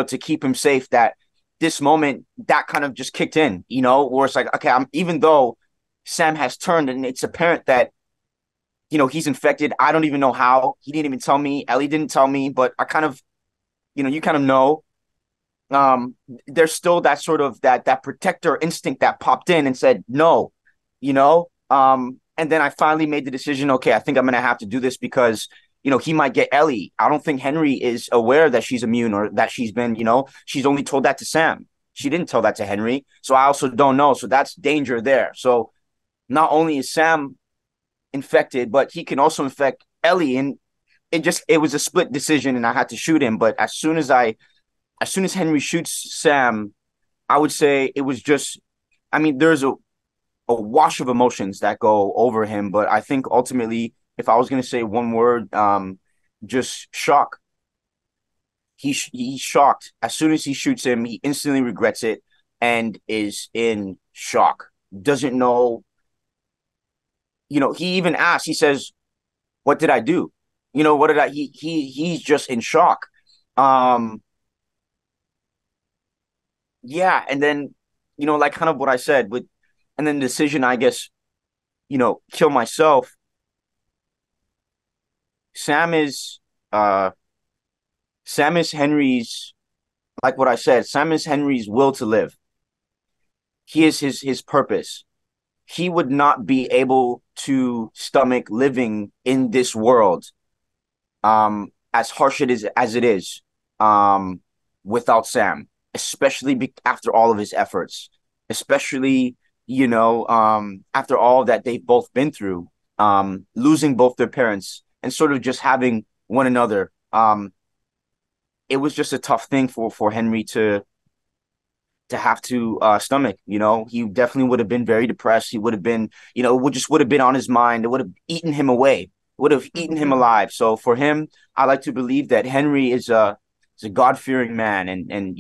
Speaker 3: to keep him safe, that this moment that kind of just kicked in, where it's like, okay, even though Sam has turned and it's apparent that, he's infected. I don't even know how. He didn't even tell me. Ellie didn't tell me, but I kind of, you kind of know. There's still that sort of that protector instinct that popped in and said no, and then I finally made the decision, okay, I think I'm gonna have to do this, because he might get Ellie. I don't think Henry is aware that she's immune, or that she's been, she's only told that to Sam. She didn't tell that to Henry, so I also don't know. So that's danger there. So not only is Sam infected, but he can also infect Ellie, and it was a split decision, and I had to shoot him. But as soon as Henry shoots Sam, I would say it was just, there's a wash of emotions that go over him. But I think ultimately, if I was going to say one word, just shock. He's shocked. As soon as he shoots him, he instantly regrets it and is in shock. Doesn't know. He even asks, he says, what did I do? What did he's just in shock. Yeah, and then, like kind of what I said and then the decision, I guess, kill myself. Sam is Henry's, like what I said, Sam is Henry's will to live. He is his purpose. He would not be able to stomach living in this world, as harsh as it is, without Sam, especially after all of his efforts, especially, after all that they've both been through, losing both their parents and sort of just having one another. It was just a tough thing for Henry to have to stomach. He definitely would have been very depressed. He would have been, would have been on his mind. It would have eaten him away, would have eaten him alive. So for him, I like to believe that Henry is a God-fearing man, and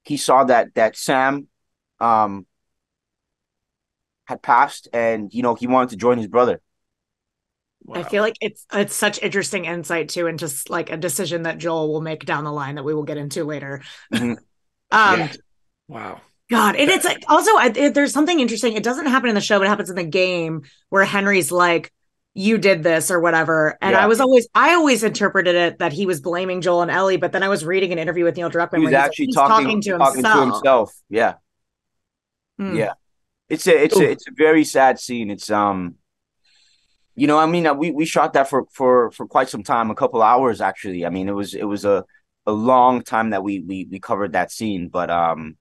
Speaker 3: he saw that Sam had passed, and he wanted to join his brother.
Speaker 1: Wow. I feel like it's such interesting insight too, and just like a decision that Joel will make down the line that we will get into later.
Speaker 3: Mm-hmm.
Speaker 2: Wow.
Speaker 1: God, and it's like also there's something interesting. It doesn't happen in the show, but it happens in the game where Henry's like, "You did this" or whatever. And I always interpreted it that he was blaming Joel and Ellie, but then I was reading an interview with Neil Druckmann
Speaker 3: where he's talking to himself. Yeah. Yeah. It's a very sad scene. It's we shot that for quite some time, a couple hours actually. It was a long time that we covered that scene, but I'm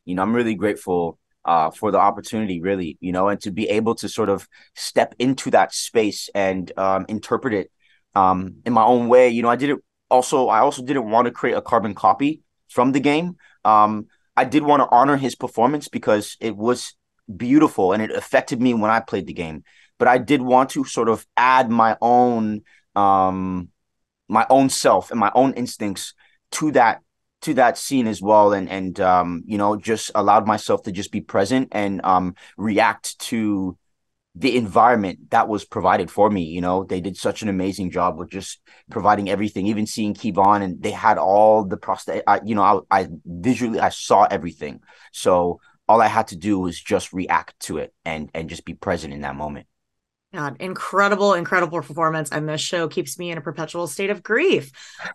Speaker 3: really grateful for the opportunity, really, and to be able to sort of step into that space and interpret it in my own way. I also didn't want to create a carbon copy from the game. I did want to honor his performance because it was beautiful and it affected me when I played the game. But I did want to sort of add my own self and my own instincts to that scene as well, and just allowed myself to just be present and react to the environment that was provided for me. They did such an amazing job with just providing everything, even seeing Kevon, and they had all the prosthetic. I visually saw everything, so all I had to do was just react to it and just be present in that moment.
Speaker 1: God, incredible performance. And this show keeps me in a perpetual state of grief.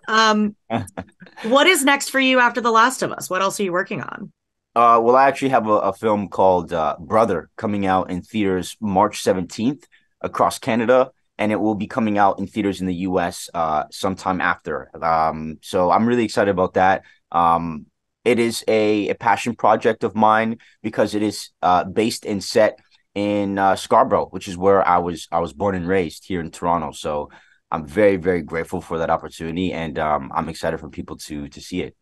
Speaker 1: What is next for you after The Last of Us? What else are you working on?
Speaker 3: Well, I actually have a film called Brother coming out in theaters March 17th across Canada, and it will be coming out in theaters in the US sometime after. So I'm really excited about that. It is a passion project of mine because it is based and set in Scarborough, which is where I was born and raised here in Toronto. So I'm very, very grateful for that opportunity, and I'm excited for people to see it.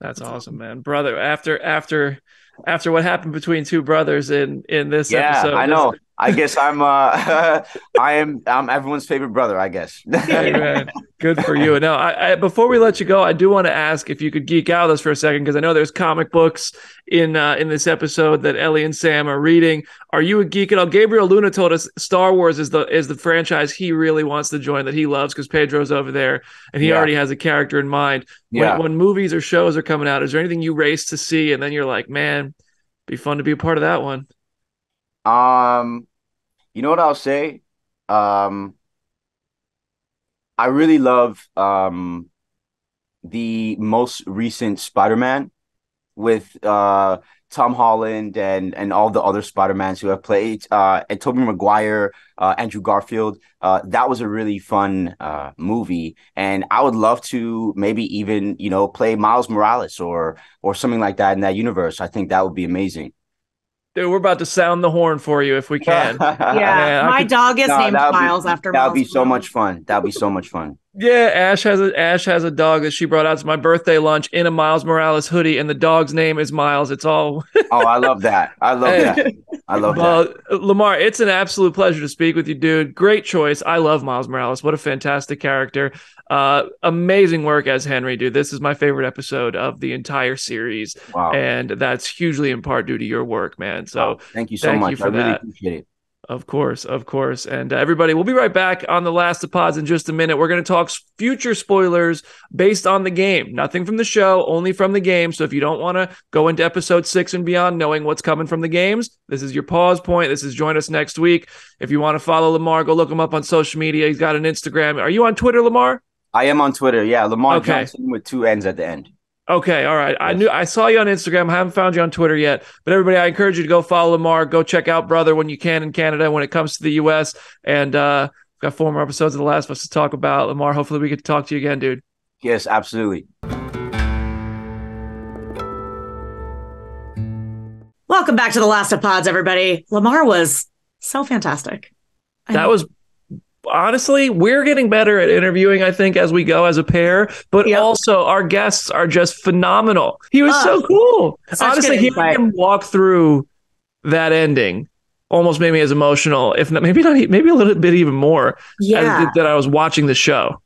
Speaker 2: That's awesome, man. Brother, after what happened between two brothers in this
Speaker 3: Yeah,
Speaker 2: episode,
Speaker 3: I know. I guess I'm I'm everyone's favorite brother, I guess.
Speaker 2: hey man, good for you. Now, I before we let you go, I do want to ask if you could geek out with us for a second, because I know there's comic books in this episode that Ellie and Sam are reading. Are you a geek at all? Gabriel Luna told us Star Wars is the franchise he really wants to join, that he loves, because Pedro's over there and he already has a character in mind. When movies or shows are coming out, is there anything you race to see and then you're like, man, be fun to be a part of that one?
Speaker 3: You know what I'll say? I really love the most recent Spider-Man with Tom Holland and all the other Spider-Mans who have played, and Tobey Maguire, Andrew Garfield. That was a really fun movie, and I would love to maybe even, play Miles Morales or something like that in that universe. I think that would be amazing.
Speaker 2: Dude, we're about to sound the horn for you if we can.
Speaker 1: Yeah, my dog is named Miles after Miles.
Speaker 3: That would be so much fun. That would be so much fun.
Speaker 2: Yeah, Ash has a dog that she brought out to my birthday lunch in a Miles Morales hoodie, and the dog's name is Miles. It's all.
Speaker 3: Oh, I love that. I love that. I love that.
Speaker 2: Lamar, it's an absolute pleasure to speak with you, dude. Great choice. I love Miles Morales. What a fantastic character. Amazing work as Henry, dude. This is my favorite episode of the entire series.
Speaker 3: Wow.
Speaker 2: And that's hugely in part due to your work, man. So
Speaker 3: thank you so much. I really appreciate it.
Speaker 2: Of course. And everybody, we'll be right back on The Last of Pods in just a minute. We're going to talk future spoilers based on the game. Nothing from the show, only from the game. So if you don't want to go into episode 6 and beyond knowing what's coming from the games, this is your pause point. This is join us next week. If you want to follow Lamar, go look him up on social media. He's got an Instagram. Are you on Twitter, Lamar?
Speaker 3: I am on Twitter. Yeah, Lamar Johnson with 2 N's at the end.
Speaker 2: Okay, all right. Yes. I saw you on Instagram. I haven't found you on Twitter yet. But everybody, I encourage you to go follow Lamar. Go check out Brother when you can in Canada when it comes to the U.S. And got 4 more episodes of The Last of Us to talk about. Lamar, hopefully we get to talk to you again, dude.
Speaker 3: Yes, absolutely.
Speaker 1: Welcome back to The Last of Pods, everybody. Lamar was so fantastic.
Speaker 2: That was... Honestly, we're getting better at interviewing, I think, as we go as a pair, but also our guests are just phenomenal. He was so cool. Honestly, hearing him walk through that ending almost made me as emotional, if not, maybe a little bit even more that I was watching the show.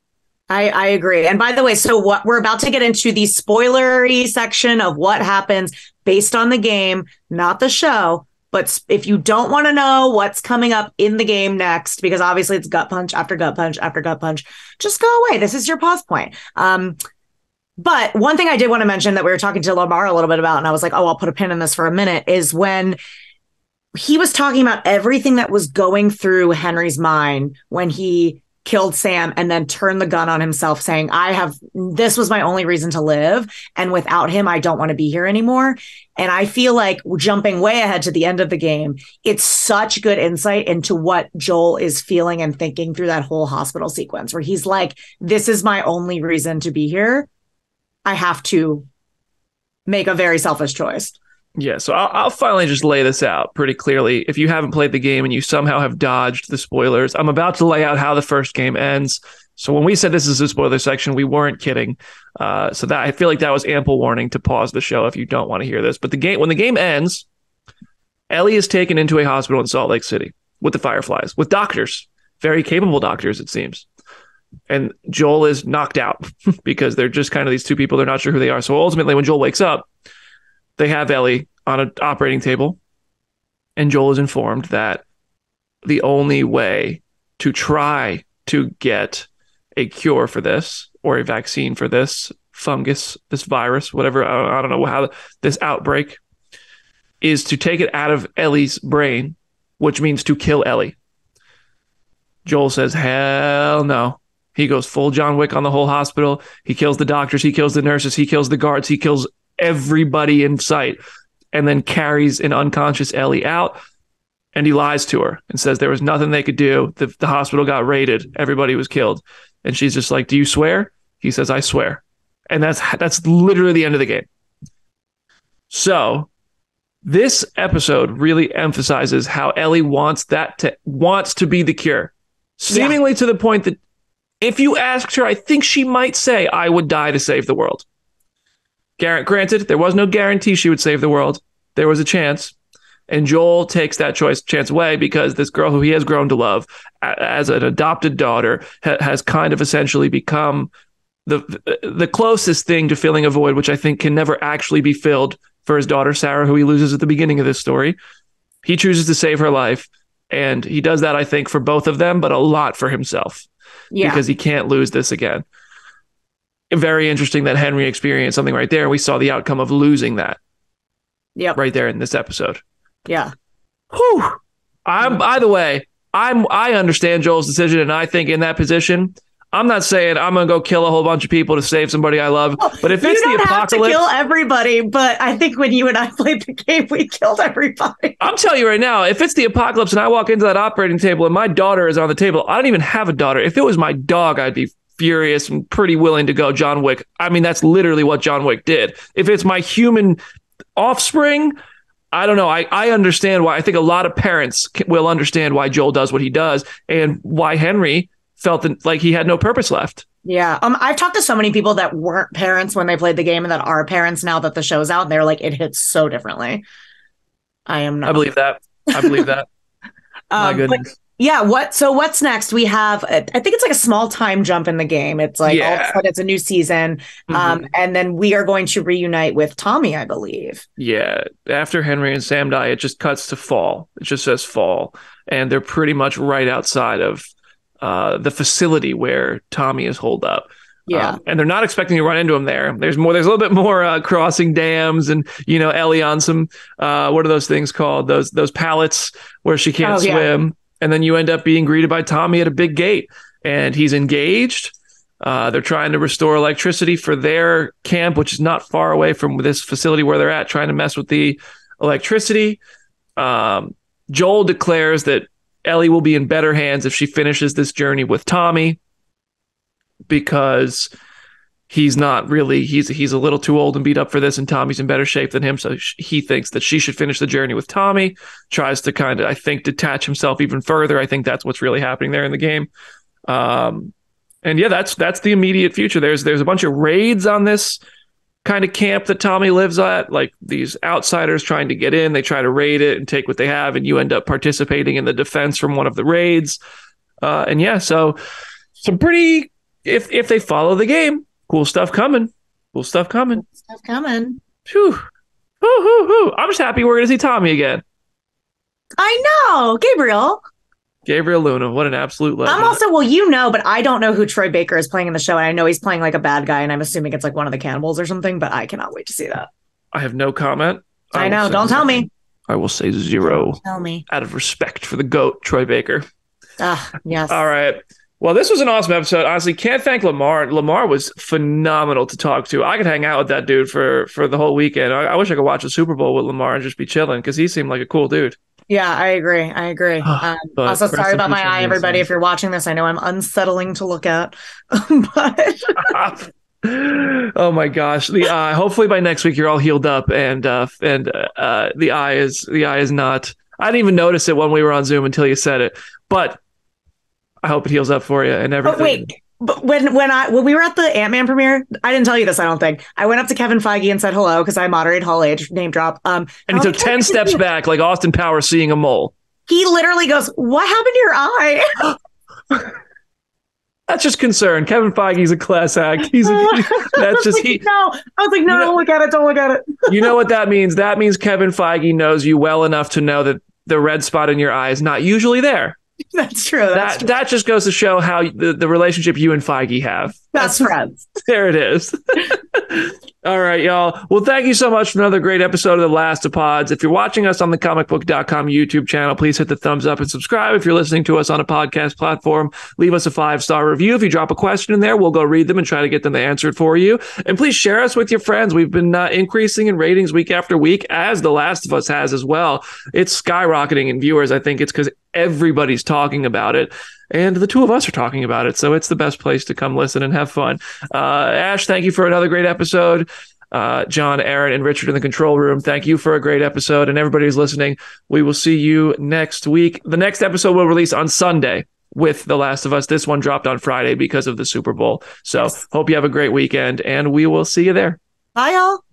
Speaker 1: I agree. And by the way, so what we're about to get into the spoilery section of what happens based on the game, not the show. But if you don't want to know what's coming up in the game next, because obviously it's gut punch after gut punch after gut punch, just go away. This is your pause point. But one thing I did want to mention that we were talking to Lamar a little bit about, and I was like, I'll put a pin in this for a minute, is when he was talking about everything that was going through Henry's mind when he killed Sam and then turned the gun on himself, saying, this was my only reason to live. And without him, I don't want to be here anymore. And I feel like jumping way ahead to the end of the game, it's such good insight into what Joel is feeling and thinking through that whole hospital sequence where he's like, this is my only reason to be here. I have to make a very selfish choice.
Speaker 2: Yeah, so I'll finally just lay this out pretty clearly. If you haven't played the game and you somehow have dodged the spoilers, I'm about to lay out how the first game ends. So when we said this is a spoiler section, we weren't kidding. So that I feel like that was ample warning to pause the show if you don't want to hear this. But when the game ends, Ellie is taken into a hospital in Salt Lake City with the Fireflies, with doctors, very capable doctors, it seems. And Joel is knocked out because they're just kind of these two people. They're not sure who they are. So ultimately, when Joel wakes up, they have Ellie on an operating table, and Joel is informed that the only way to try to get a cure for this or a vaccine for this fungus, this virus, whatever, I don't know how, this outbreak, is to take it out of Ellie's brain, which means to kill Ellie. Joel says, hell no. He goes full John Wick on the whole hospital. He kills the doctors. He kills the nurses. He kills the guards. He kills everybody in sight, and then carries an unconscious Ellie out, and he lies to her and says there was nothing they could do. The hospital got raided. Everybody was killed. And she's just like, do you swear? He says, I swear. And that's literally the end of the game. So This episode really emphasizes how Ellie wants to be the cure, seemingly to the point that if you asked her, I think she might say, I would die to save the world. Granted, there was no guarantee she would save the world. There was a chance. And Joel takes that chance away because this girl who he has grown to love as an adopted daughter has kind of essentially become the closest thing to filling a void, which I think can never actually be filled for his daughter, Sarah, who he loses at the beginning of this story. He chooses to save her life. And he does that, I think, for both of them, but a lot for himself. Yeah. Because he can't lose this again. Very interesting that Henry experienced something right there. We saw the outcome of losing that.
Speaker 1: Yep.
Speaker 2: Right there in this episode.
Speaker 1: Yeah.
Speaker 2: Whew. By the way, I understand Joel's decision, and I think in that position, I'm not saying I'm going to go kill a whole bunch of people to save somebody I love. But if it's the apocalypse, you don't have to
Speaker 1: kill everybody. But I think when you and I played the game, we killed everybody.
Speaker 2: I'm telling you right now, if it's the apocalypse and I walk into that operating table and my daughter is on the table, I don't even have a daughter. If it was my dog, I'd be furious and pretty willing to go John Wick. I mean, that's literally what John Wick did. If it's my human offspring, I don't know. I understand why. I think a lot of parents will understand why Joel does what he does and why Henry felt like he had no purpose left.
Speaker 1: Yeah. I've talked to so many people that weren't parents when they played the game and that are parents now that the show's out. And they're like, it hits so differently. I am not.
Speaker 2: I believe that. My goodness.
Speaker 1: Yeah. What's next? We have, I think it's like a small time jump in the game. It's like, all of a sudden it's a new season. And then we are going to reunite with Tommy, I believe.
Speaker 2: Yeah. After Henry and Sam die, it just cuts to fall. It just says fall. And they're pretty much right outside of the facility where Tommy is holed up.
Speaker 1: Yeah.
Speaker 2: And they're not expecting to run into him there. There's a little bit more crossing dams and, Ellie on some, what are those things called? Those pallets where she can't swim. Yeah. And then you end up being greeted by Tommy at a big gate and he's engaged. They're trying to restore electricity for their camp, which is not far away from this facility where they're at, trying to mess with the electricity. Joel declares that Ellie will be in better hands if she finishes this journey with Tommy because he's not really, he's a little too old and beat up for this and Tommy's in better shape than him. So he thinks that she should finish the journey with Tommy, tries to kind of, I think, detach himself even further. I think that's what's really happening there in the game. And yeah, that's the immediate future. There's a bunch of raids on this kind of camp that Tommy lives at, like these outsiders trying to get in. They try to raid it and take what they have, and you end up participating in the defense from one of the raids. And yeah, so some pretty, if they follow the game, cool stuff coming. Cool stuff coming. Whew. I'm just happy we're going to see Tommy again.
Speaker 1: I know. Gabriel
Speaker 2: Luna, what an absolute legend.
Speaker 1: I'm also, but I don't know who Troy Baker is playing in the show. And I know he's playing like a bad guy, and I'm assuming it's like one of the cannibals or something, but I cannot wait to see that.
Speaker 2: I have no comment.
Speaker 1: I know. Don't tell me.
Speaker 2: I will say 0.
Speaker 1: Don't tell me.
Speaker 2: Out of respect for the GOAT, Troy Baker.
Speaker 1: Yes.
Speaker 2: All right. Well, this was an awesome episode. Honestly, can't thank Lamar. Lamar was phenomenal to talk to. I could hang out with that dude for the whole weekend. I wish I could watch a Super Bowl with Lamar and just be chilling because he seemed like a cool dude.
Speaker 1: Yeah, I agree. Also, sorry about my eye, everybody. If you're watching this, I know I'm unsettling to look at. But
Speaker 2: oh my gosh, the eye. Hopefully by next week you're all healed up, and the eye is not. I didn't even notice it when we were on Zoom until you said it, but I hope it heals up for you and everything.
Speaker 1: But wait. But when we were at the Ant-Man premiere, I didn't tell you this, I don't think. I went up to Kevin Feige and said hello because I moderate Hall H, name drop.
Speaker 2: And he took 10 steps back like Austin Powers seeing a mole.
Speaker 1: He literally goes, "What happened to your eye?"
Speaker 2: That's just concern. Kevin Feige's a class act. That's just he.
Speaker 1: No, I was like, no, don't look at it. Don't look at it.
Speaker 2: You know what that means? That means Kevin Feige knows you well enough to know that the red spot in your eye is not usually there.
Speaker 1: That's true.
Speaker 2: That just goes to show how the relationship you and Feige have.
Speaker 1: Best friends.
Speaker 2: There it is. All right, y'all. Well, thank you so much for another great episode of The Last of Pods. If you're watching us on the Comicbook.com YouTube channel, please hit the thumbs up and subscribe. If you're listening to us on a podcast platform, leave us a 5-star review. If you drop a question in there, we'll go read them and try to get them answered for you. And please share us with your friends. We've been increasing in ratings week after week, as The Last of Us has as well. It's skyrocketing in viewers. I think it's because everybody's talking about it. And the two of us are talking about it. So it's the best place to come listen and have fun. Ash, thank you for another great episode. John, Aaron, and Richard in the control room. Thank you for a great episode. And everybody who's listening, we will see you next week. The next episode will release on Sunday with The Last of Us. This one dropped on Friday because of the Super Bowl. So hope you have a great weekend, and we will see you there.
Speaker 1: Bye, y'all.